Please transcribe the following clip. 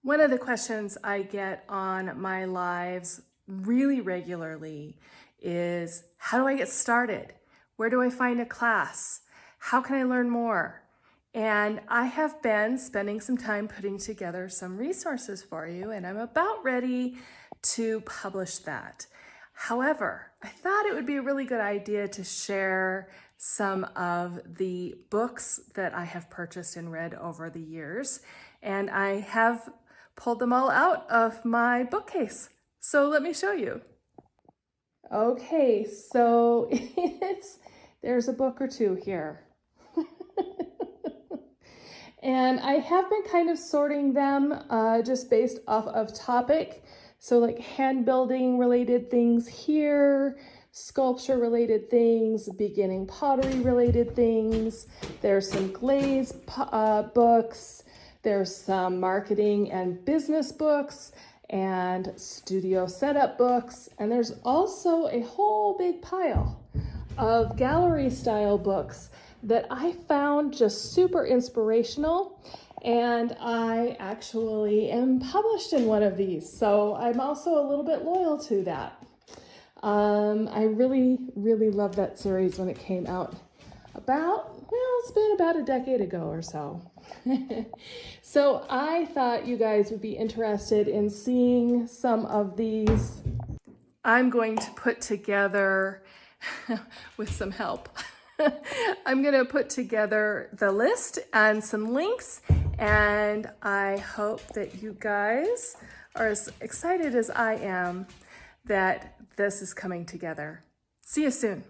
One of the questions I get on my lives really regularly is, how do I get started? Where do I find a class? How can I learn more? And I have been spending some time putting together some resources for you, and I'm about ready to publish that. However, I thought it would be a really good idea to share some of the books that I have purchased and read over the years. And I have pulled them all out of my bookcase. So let me show you. Okay, so there's a book or two here. And I have been kind of sorting them just based off of topic. So like hand building related things here, sculpture related things, beginning pottery related things. There's some glaze books. There's some marketing and business books and studio setup books. And there's also a whole big pile of gallery style books that I found just super inspirational, and I actually am published in one of these, so I'm also a little bit loyal to that. I really loved that series when it came out it's been about a decade ago or so. So I thought you guys would be interested in seeing some of these. I'm going to put together, with some help, I'm going to put together the list and some links, and I hope that you guys are as excited as I am that this is coming together. See you soon.